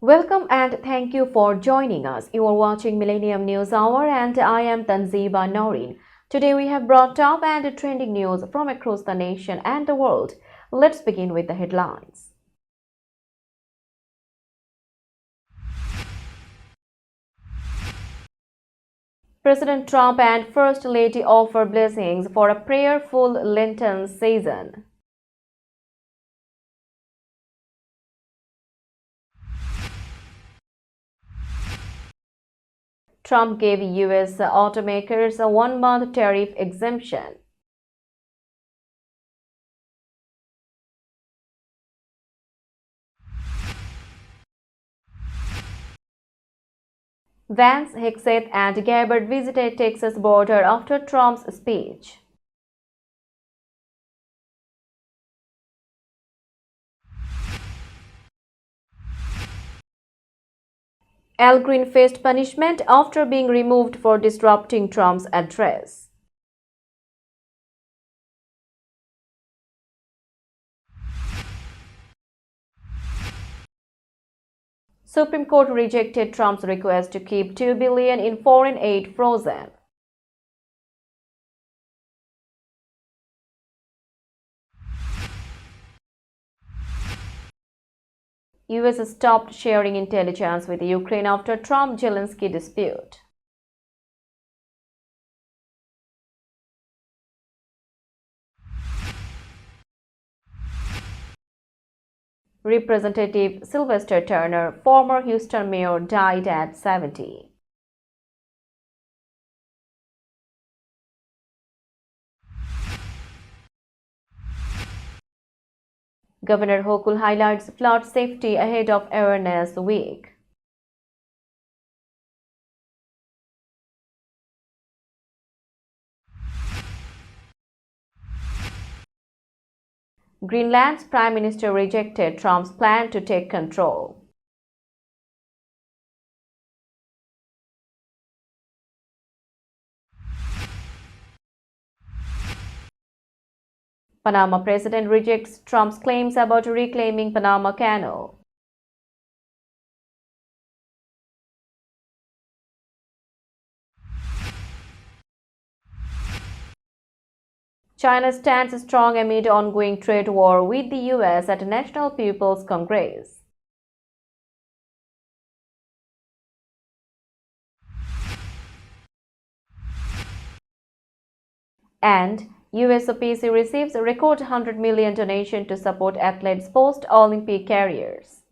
Welcome and thank you for joining us. You are watching Millennium News Hour and I am Tanziba Noreen. Today we have brought top and trending news from across the nation and the world. Let's begin with the headlines. President Trump and First Lady offer blessings for a prayerful Lenten season. Trump gave U.S. automakers a one-month tariff exemption. Vance, Hegseth, and Gabbard visited Texas border after Trump's speech. Al Green faced punishment after being removed for disrupting Trump's address. Supreme Court rejected Trump's request to keep $2 billion in foreign aid frozen. US stopped sharing intelligence with Ukraine after Trump-Zelensky dispute. Representative Sylvester Turner, former Houston mayor, died at 70. Governor Hochul highlights flood safety ahead of Awareness Week. Greenland's Prime Minister rejected Trump's plan to take control. Panama president rejects Trump's claims about reclaiming Panama Canal. China stands strong amid ongoing trade war with the US at National People's Congress. And USOPC receives a record $100 million donation to support athletes' post-Olympic careers.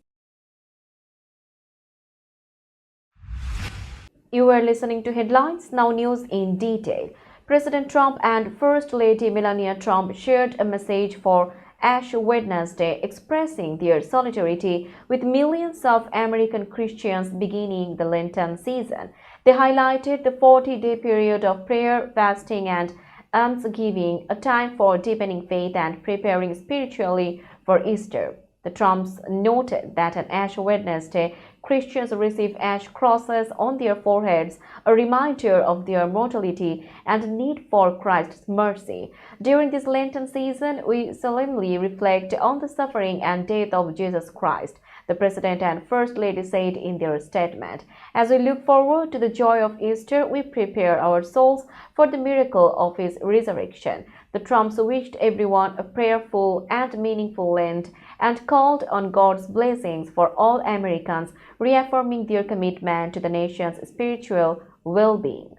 You are listening to Headlines, now news in detail. President Trump and First Lady Melania Trump shared a message for Ash Wednesday expressing their solidarity with millions of American Christians beginning the Lenten season. They highlighted the 40-day period of prayer, fasting, and almsgiving, a time for deepening faith and preparing spiritually for Easter. The Trumps noted that on Ash Wednesday, Christians receive ash crosses on their foreheads, a reminder of their mortality and need for Christ's mercy. During this Lenten season, we solemnly reflect on the suffering and death of Jesus Christ, the President and First Lady said in their statement. As we look forward to the joy of Easter, we prepare our souls for the miracle of His resurrection. The Trumps wished everyone a prayerful and meaningful Lent and called on God's blessings for all Americans, reaffirming their commitment to the nation's spiritual well-being.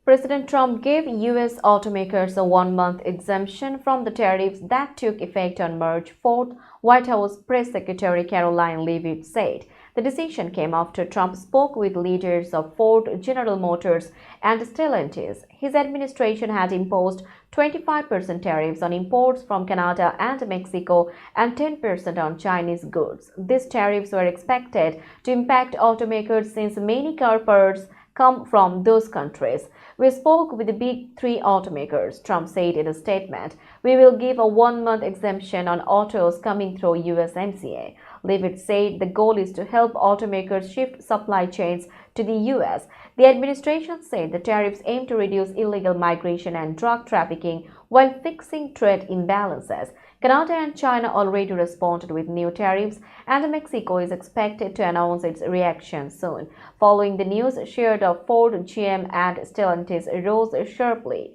President Trump gave U.S. automakers a one-month exemption from the tariffs that took effect on March 4th, White House Press Secretary Caroline Leavitt said. The decision came after Trump spoke with leaders of Ford, General Motors, and Stellantis. His administration had imposed 25% tariffs on imports from Canada and Mexico and 10% on Chinese goods. These tariffs were expected to impact automakers since many car parts come from those countries. We spoke with the big three automakers, Trump said in a statement. We will give a one-month exemption on autos coming through USMCA. Leavitt said the goal is to help automakers shift supply chains to the U.S. The administration said the tariffs aim to reduce illegal migration and drug trafficking while fixing trade imbalances. Canada and China already responded with new tariffs, and Mexico is expected to announce its reaction soon. Following the news, shares of Ford, GM, and Stellantis rose sharply.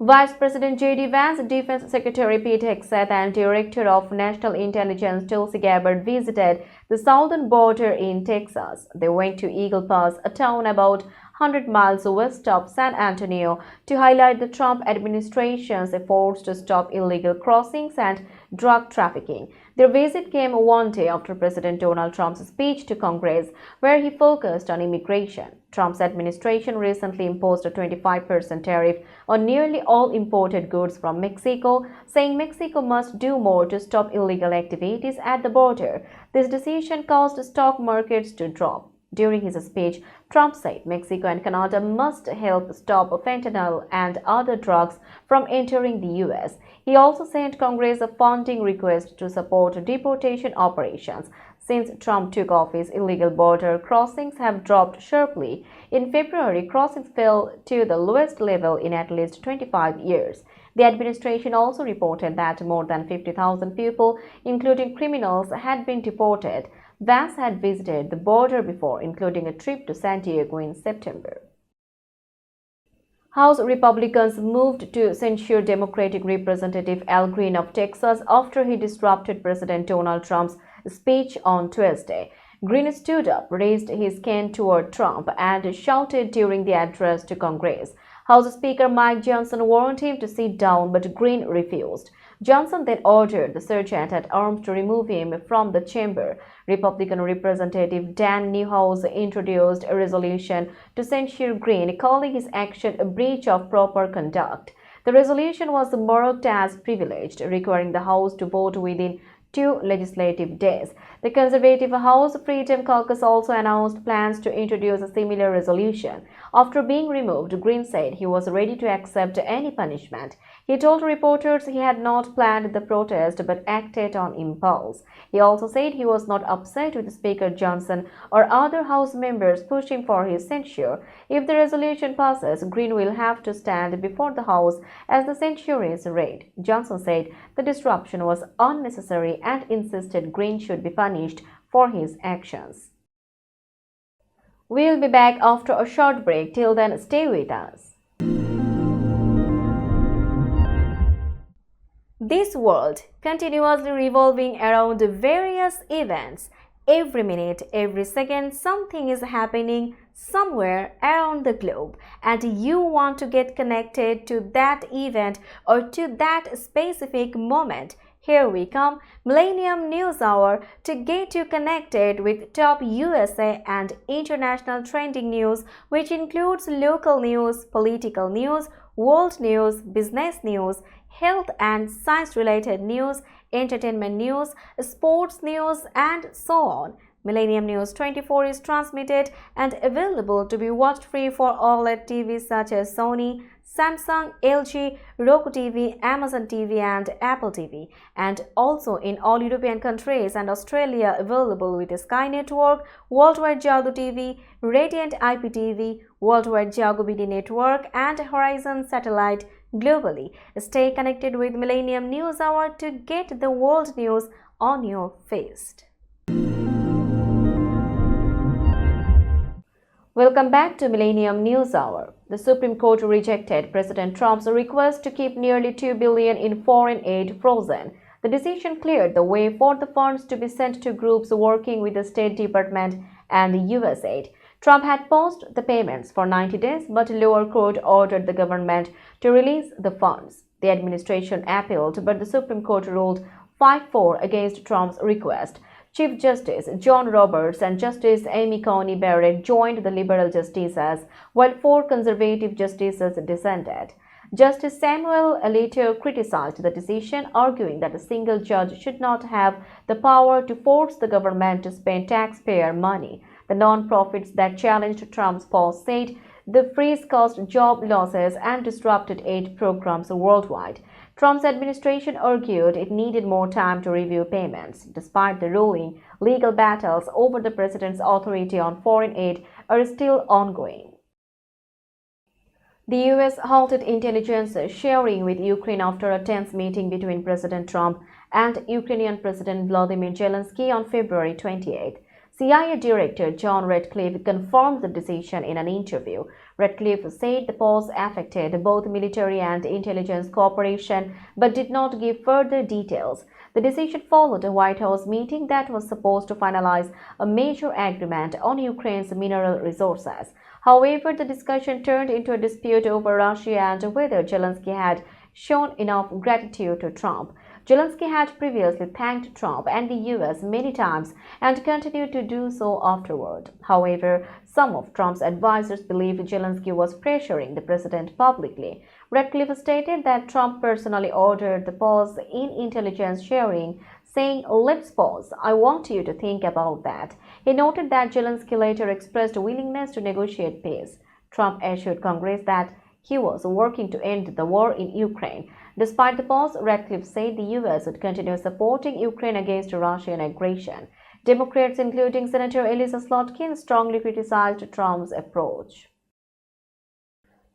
Vice President J.D. Vance, Defense Secretary Pete Hegseth, and Director of National Intelligence Tulsi Gabbard visited the southern border in Texas. They went to Eagle Pass, a town about 100 miles west of San Antonio, to highlight the Trump administration's efforts to stop illegal crossings and drug trafficking. Their visit came one day after President Donald Trump's speech to Congress, where he focused on immigration. Trump's administration recently imposed a 25% tariff on nearly all imported goods from Mexico, saying Mexico must do more to stop illegal activities at the border. This decision caused stock markets to drop. During his speech, Trump said Mexico and Canada must help stop fentanyl and other drugs from entering the U.S. He also sent Congress a funding request to support deportation operations. Since Trump took office, illegal border crossings have dropped sharply. In February, crossings fell to the lowest level in at least 25 years. The administration also reported that more than 50,000 people, including criminals, had been deported. Vance had visited the border before, including a trip to San Diego in September. House Republicans moved to censure Democratic Representative Al Green of Texas after he disrupted President Donald Trump's speech on Tuesday. Green stood up, raised his cane toward Trump, and shouted during the address to Congress. House Speaker Mike Johnson warned him to sit down, but Green refused. Johnson then ordered the sergeant at arms to remove him from the chamber. Republican Representative Dan Newhouse introduced a resolution to censure Green, calling his action a breach of proper conduct. The resolution was marked as privileged, requiring the House to vote within 2 legislative days. The Conservative House Freedom Caucus also announced plans to introduce a similar resolution. After being removed, Green said he was ready to accept any punishment. He told reporters he had not planned the protest but acted on impulse. He also said he was not upset with Speaker Johnson or other House members pushing for his censure. If the resolution passes, Green will have to stand before the House as the censure is read. Johnson said the disruption was unnecessary and insisted Green should be punished for his actions. We'll be back after a short break. Till then, stay with us. This world continuously revolving around various events. Every minute, every second, something is happening somewhere around the globe, and you want to get connected to that event or to that specific moment. Here we come, Millennium News Hour, to get you connected with top USA and international trending news, which includes local news, political news, world news, business news, health and science-related news, entertainment news, sports news, and so on. Millennium News 24 is transmitted and available to be watched free for OLED TVs such as Sony, Samsung, LG, Roku TV, Amazon TV, and Apple TV, and also in all European countries and Australia available with Sky Network, Worldwide Jago TV, Radiant IPTV, Worldwide Jago BD Network, and Horizon Satellite globally. Stay connected with Millennium News Hour to get the world news on your fist. Welcome back to Millennium News Hour. The Supreme Court rejected President Trump's request to keep nearly $2 billion in foreign aid frozen. The decision cleared the way for the funds to be sent to groups working with the State Department and USAID. Trump had paused the payments for 90 days, but a lower court ordered the government to release the funds. The administration appealed, but the Supreme Court ruled 5-4 against Trump's request. Chief Justice John Roberts and Justice Amy Coney Barrett joined the liberal justices, while 4 conservative justices dissented. Justice Samuel Alito criticized the decision, arguing that a single judge should not have the power to force the government to spend taxpayer money. The non-profits that challenged Trump's pause said The freeze caused job losses and disrupted aid programs worldwide. Trump's administration argued it needed more time to review payments. Despite the ruling, legal battles over the president's authority on foreign aid are still ongoing. The US halted intelligence sharing with Ukraine after a tense meeting between President Trump and Ukrainian President Volodymyr Zelensky on February 28. CIA Director John Ratcliffe confirmed the decision in an interview. Ratcliffe said the pause affected both military and intelligence cooperation but did not give further details. The decision followed a White House meeting that was supposed to finalize a major agreement on Ukraine's mineral resources. However, the discussion turned into a dispute over Russia and whether Zelensky had shown enough gratitude to Trump. Zelensky had previously thanked Trump and the US many times and continued to do so afterward. However, some of Trump's advisors believe Zelensky was pressuring the president publicly. Ratcliffe stated that Trump personally ordered the pause in intelligence sharing, saying, "Let's pause. I want you to think about that." He noted that Zelensky later expressed a willingness to negotiate peace. Trump assured Congress that he was working to end the war in Ukraine. Despite the pause, Ratcliffe said the US would continue supporting Ukraine against Russian aggression. Democrats, including Senator Elissa Slotkin, strongly criticized Trump's approach.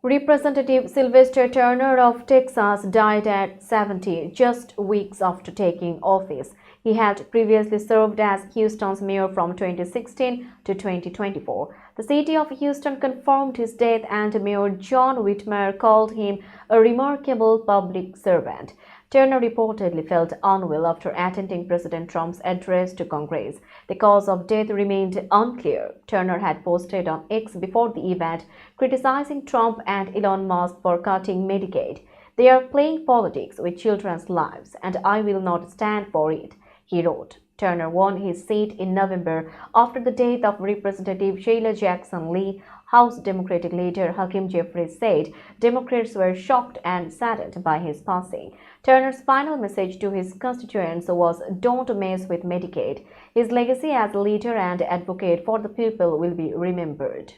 Representative Sylvester Turner of Texas died at 70, just weeks after taking office. He had previously served as Houston's mayor from 2016 to 2024. The city of Houston confirmed his death, and Mayor John Whitmer called him a remarkable public servant. Turner reportedly felt unwell after attending President Trump's address to Congress. The cause of death remained unclear. Turner had posted on X before the event, criticizing Trump and Elon Musk for cutting Medicaid. "They are playing politics with children's lives, and I will not stand for it," he wrote. Turner won his seat in November after the death of Representative Sheila Jackson Lee. House Democratic leader Hakeem Jeffries said Democrats were shocked and saddened by his passing. Turner's final message to his constituents was, "Don't mess with Medicaid." His legacy as a leader and advocate for the people will be remembered.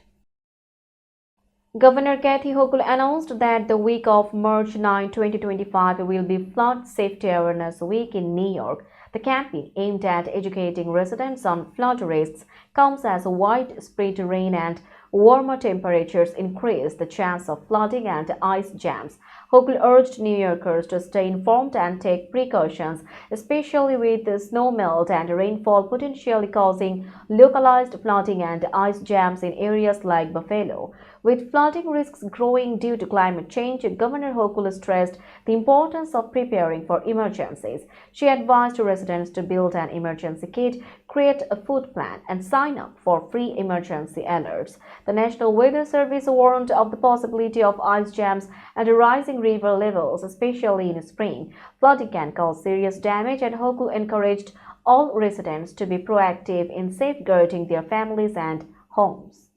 Governor Kathy Hochul announced that the week of March 9, 2025 will be Flood Safety Awareness Week in New York. The campaign, aimed at educating residents on flood risks, comes as widespread rain and warmer temperatures increase the chance of flooding and ice jams. Hochul urged New Yorkers to stay informed and take precautions, especially with the snowmelt and rainfall potentially causing localized flooding and ice jams in areas like Buffalo. With flooding risks growing due to climate change, Governor Hochul stressed the importance of preparing for emergencies. She advised residents to build an emergency kit, create a food plan, and sign up for free emergency alerts. The National Weather Service warned of the possibility of ice jams and rising river levels, especially in spring. Flooding can cause serious damage, and Hochul encouraged all residents to be proactive in safeguarding their families and homes.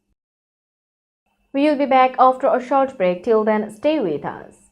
We will be back after a short break. Till then, stay with us.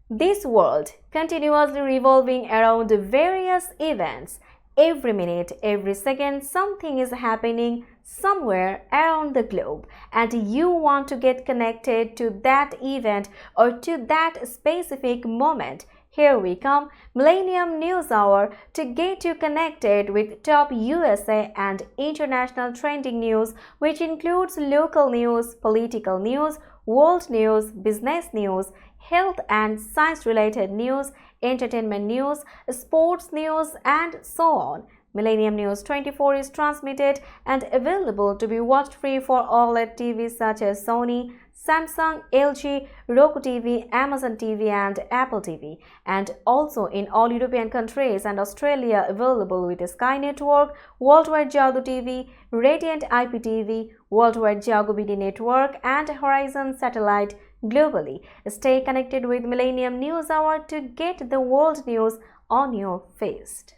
This world continuously revolving around various events. Every minute, every second, something is happening somewhere around the globe, and you want to get connected to that event or to that specific moment. Here we come, Millennium News Hour, to get you connected with top USA and international trending news, which includes local news, political news, world news, business news, health and science-related news, entertainment news, sports news, and so on. Millennium News 24 is transmitted and available to be watched free for OLED TVs such as Sony, Samsung, LG, Roku TV, Amazon TV, and Apple TV, and also in all European countries and Australia available with Sky Network, Worldwide Jago TV, Radiant IPTV, Worldwide Jago BD Network, and Horizon Satellite globally. Stay connected with Millennium News Hour to get the world news on your fist.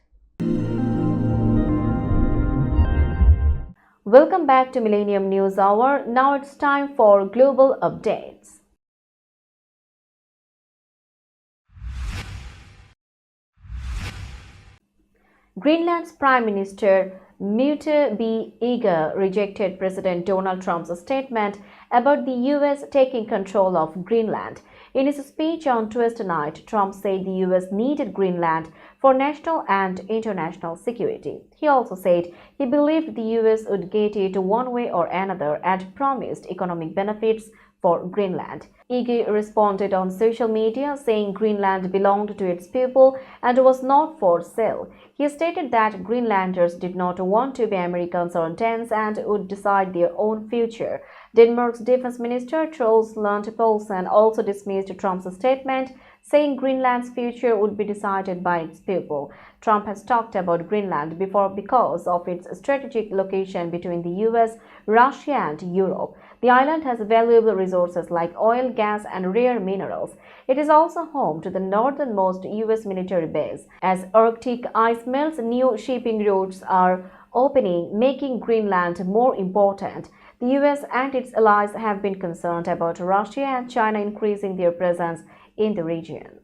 Welcome back to Millennium News Hour. Now it's time for global updates. Greenland's Prime Minister Mutebi rejected President Donald Trump's statement about the U.S. taking control of Greenland. In his speech on Tuesday night, Trump said the U.S. needed Greenland for national and international security. He also said he believed the U.S. would get it one way or another and promised economic benefits for Greenland. Ige responded on social media saying Greenland belonged to its people and was not for sale. He stated that Greenlanders did not want to be Americans or Danes and would decide their own future. Denmark's Defense Minister Troels Lund Poulsen also dismissed Trump's statement, saying Greenland's future would be decided by its people. Trump has talked about Greenland before because of its strategic location between the US, Russia, and Europe. The island has valuable resources like oil, gas, and rare minerals. It is also home to the northernmost US military base. As Arctic ice melts, new shipping routes are opening, making Greenland more important. The US and its allies have been concerned about Russia and China increasing their presence in the region.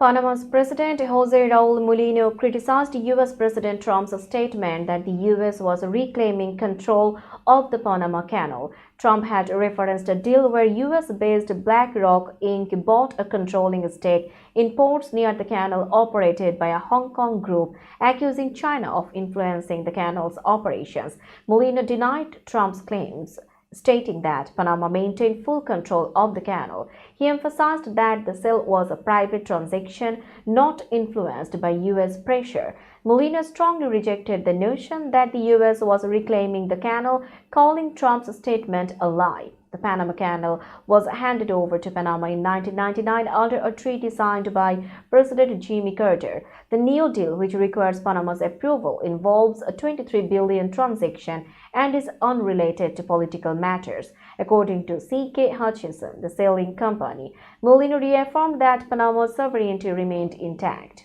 Panama's President José Raúl Mulino criticized U.S. President Trump's statement that the U.S. was reclaiming control of the Panama Canal. Trump had referenced a deal where U.S.-based BlackRock Inc. bought a controlling stake in ports near the canal operated by a Hong Kong group, accusing China of influencing the canal's operations. Mulino denied Trump's claims, stating that Panama maintained full control of the canal. He emphasized that the sale was a private transaction not influenced by U.S. pressure. Mulino strongly rejected the notion that the U.S. was reclaiming the canal, calling Trump's statement a lie. The Panama Canal was handed over to Panama in 1999 under a treaty signed by President Jimmy Carter. The new deal, which requires Panama's approval, involves a $23 billion transaction and is unrelated to political matters. According to C.K. Hutchinson, the selling company, Mulino reaffirmed that Panama's sovereignty remained intact.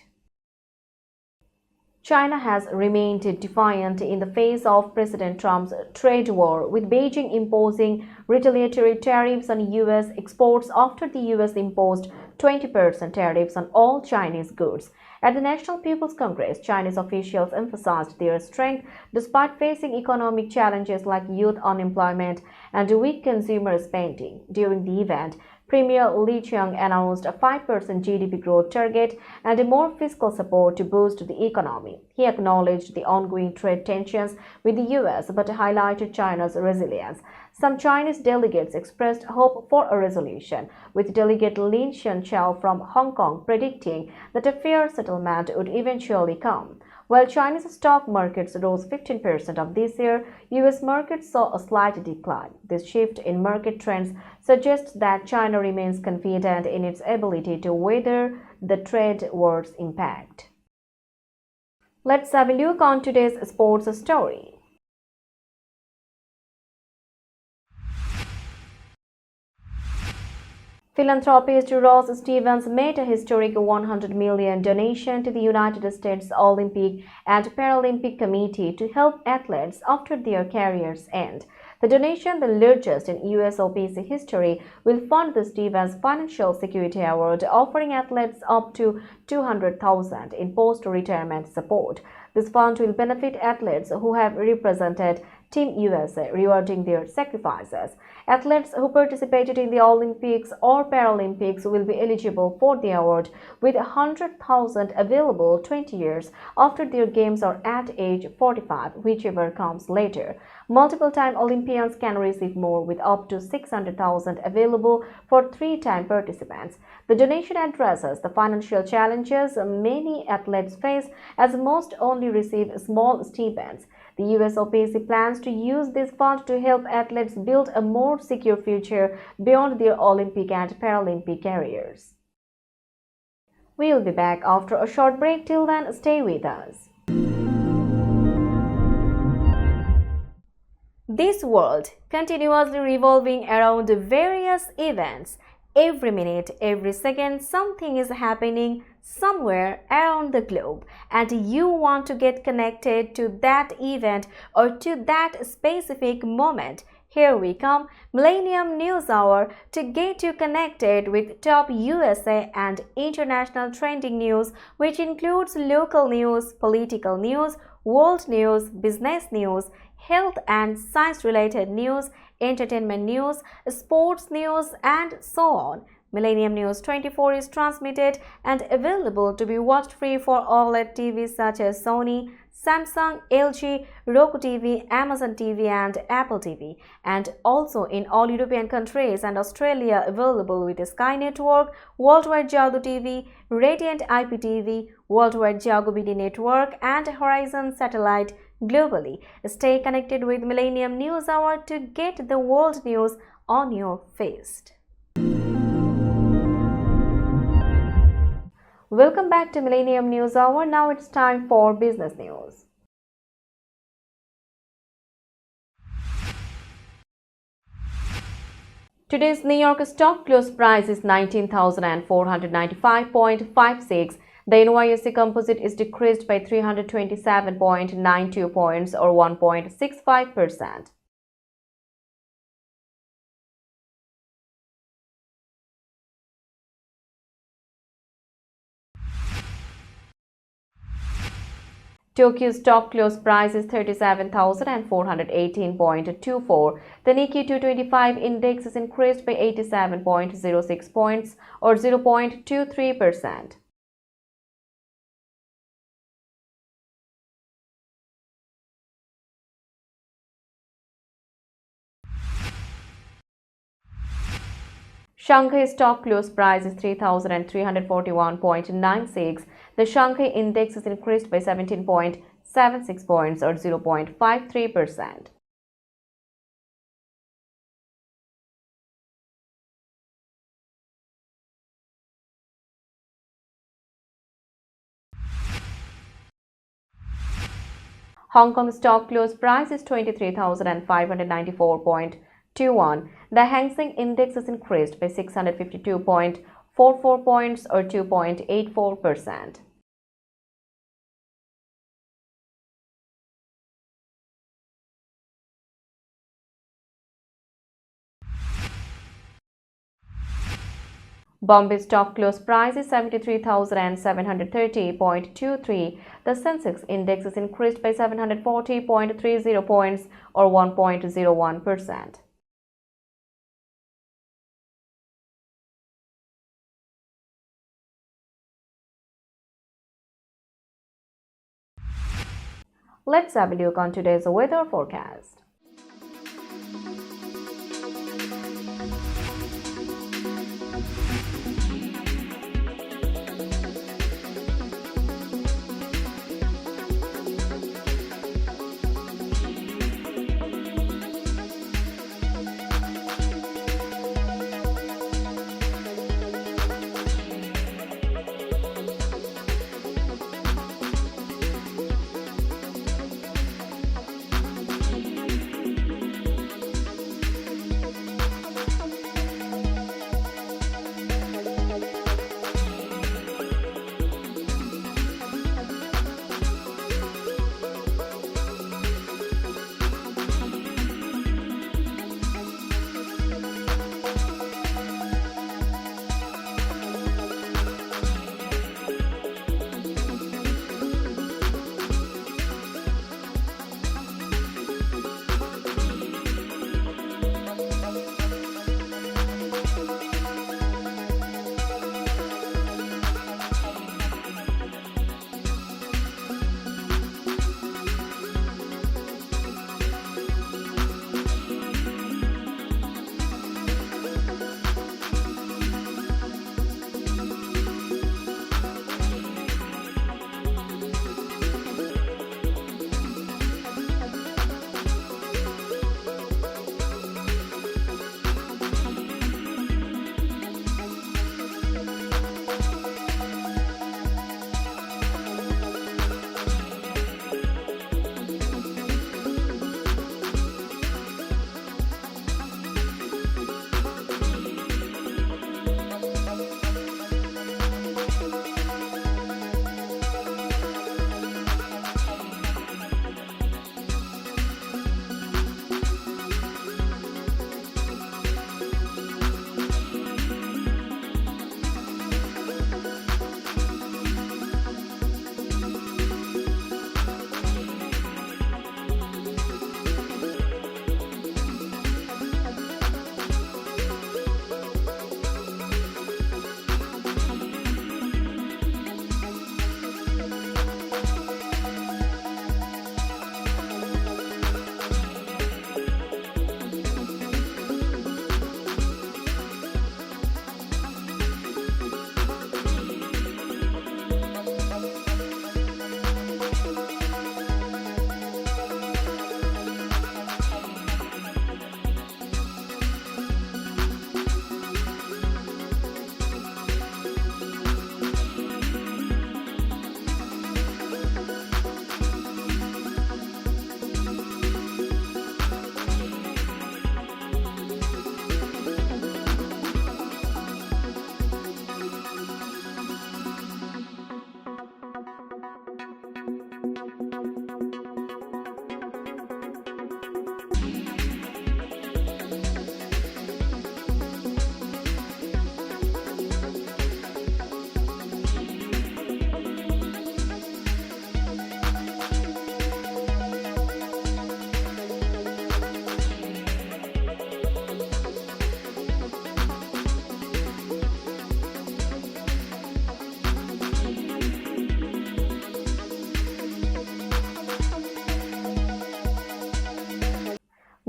China has remained defiant in the face of President Trump's trade war, with Beijing imposing retaliatory tariffs on U.S. exports after the U.S. imposed 20% tariffs on all Chinese goods. At the National People's Congress, Chinese officials emphasized their strength despite facing economic challenges like youth unemployment and weak consumer spending. During the event, Premier Li Qiang announced a 5% GDP growth target and more fiscal support to boost the economy. He acknowledged the ongoing trade tensions with the U.S. but highlighted China's resilience. Some Chinese delegates expressed hope for a resolution, with Delegate Lin Xianchao from Hong Kong predicting that a fair settlement would eventually come. While Chinese stock markets rose 15% of this year, U.S. markets saw a slight decline. This shift in market trends suggests that China remains confident in its ability to weather the trade war's impact. Let's have a look on today's sports story. Philanthropist Ross Stevens made a historic $100 million donation to the United States Olympic and Paralympic Committee to help athletes after their careers end. The donation, the largest in USOPC history, will fund the Stevens Financial Security Award, offering athletes up to $200,000 in post-retirement support. This fund will benefit athletes who have represented Team USA, rewarding their sacrifices. Athletes who participated in the Olympics or Paralympics will be eligible for the award, with $100,000 available 20 years after their games or at age 45, whichever comes later. Multiple-time Olympians can receive more, with up to $600,000 available for three-time participants. The donation addresses the financial challenges many athletes face, as most only receive small stipends. The USOPC plans to use this fund to help athletes build a more secure future beyond their Olympic and Paralympic careers. We'll be back after a short break. Till then, stay with us. This world continuously revolving around various events. Every minute, every second, something is happening somewhere around the globe, and you want to get connected to that event or to that specific moment. Here we come, Millennium News Hour, to get you connected with top USA and international trending news, which includes local news, political news, world news, business news, health and science-related news, entertainment news, sports news, and so on. Millennium News 24 is transmitted and available to be watched free for OLED TVs such as Sony, Samsung, LG, Roku TV, Amazon TV and Apple TV, and also in all European countries and Australia available with Sky Network, Worldwide Jago TV, Radiant IPTV, Worldwide Jago BD Network and Horizon Satellite globally. Stay connected with Millennium News Hour to get the world news on your feed. Welcome back to Millennium News Hour. Now it's time for business news. Today's New York stock close price is 19,495.56. The NYSE Composite is decreased by 327.92 points or 1.65%. Tokyo stock close price is 37,418.24. The Nikkei 225 index is increased by 87.06 points or 0.23%. Shanghai stock close price is 3,341.96. The Shanghai index is increased by 17.76 points or 0.53%. Hong Kong stock close price is 23,594.21. The Hang Seng index is increased by 652.44 points or 2.84%. Bombay stock close price is 73,730.23. The Sensex index is increased by 740.30 points or 1.01%. Let's have a look on today's weather forecast.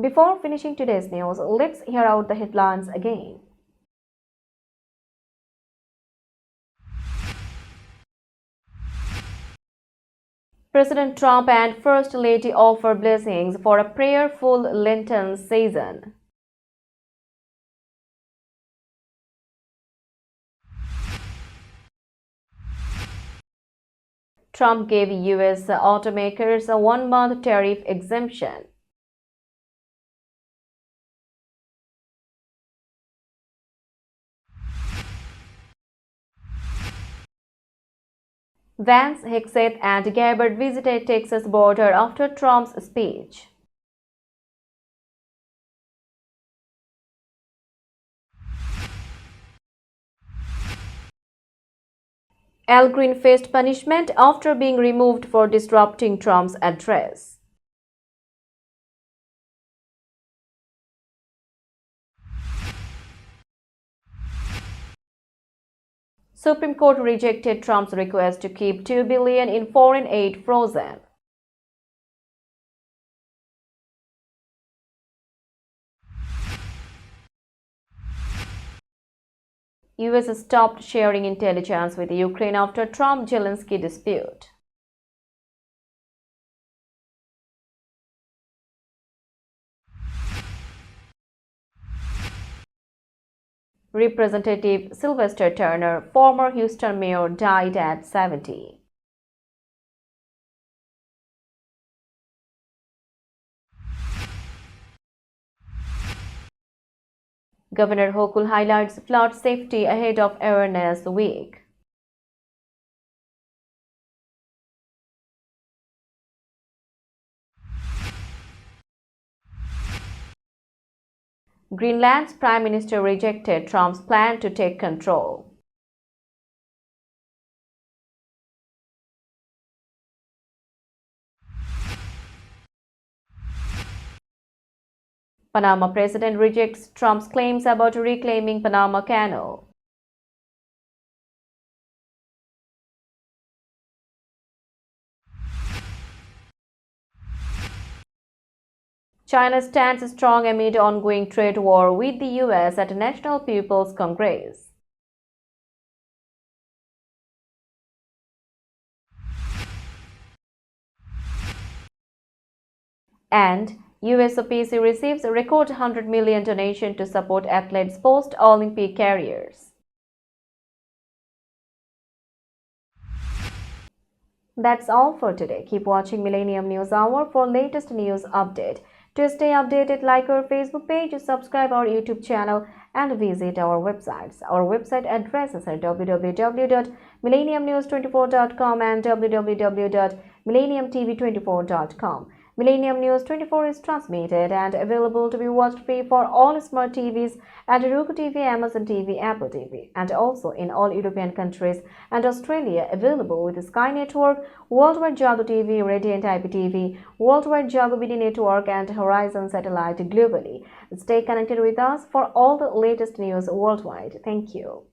Before finishing today's news, let's hear out the headlines again. President Trump and First Lady offer blessings for a prayerful Lenten season. Trump gave U.S. automakers a one-month tariff exemption. Vance, Hegseth, and Gabbard visited Texas border after Trump's speech. Al Green faced punishment after being removed for disrupting Trump's address. Supreme Court rejected Trump's request to keep $2 billion in foreign aid frozen. US stopped sharing intelligence with Ukraine after Trump-Zelensky dispute. Representative Sylvester Turner, former Houston mayor, died at 70. Governor Hochul highlights flood safety ahead of Awareness Week. Greenland's Prime Minister rejected Trump's plan to take control. Panama president rejects Trump's claims about reclaiming Panama Canal. China stands strong amid ongoing trade war with the US at National People's Congress. And USOPC receives a record $100 million donation to support athletes post-Olympic careers. That's all for today. Keep watching Millennium News Hour for latest news update. To stay updated, like our Facebook page, subscribe our YouTube channel and visit our websites. Our website addresses are www.millenniumnews24.com and www.millenniumtv24.com. Millennium News 24 is transmitted and available to be watched free for all smart TVs and Roku TV, Amazon TV, Apple TV, and also in all European countries and Australia, available with Sky Network, Worldwide Jago TV, Radiant IPTV, Worldwide Jago BD Network, and Horizon Satellite globally. Stay connected with us for all the latest news worldwide. Thank you.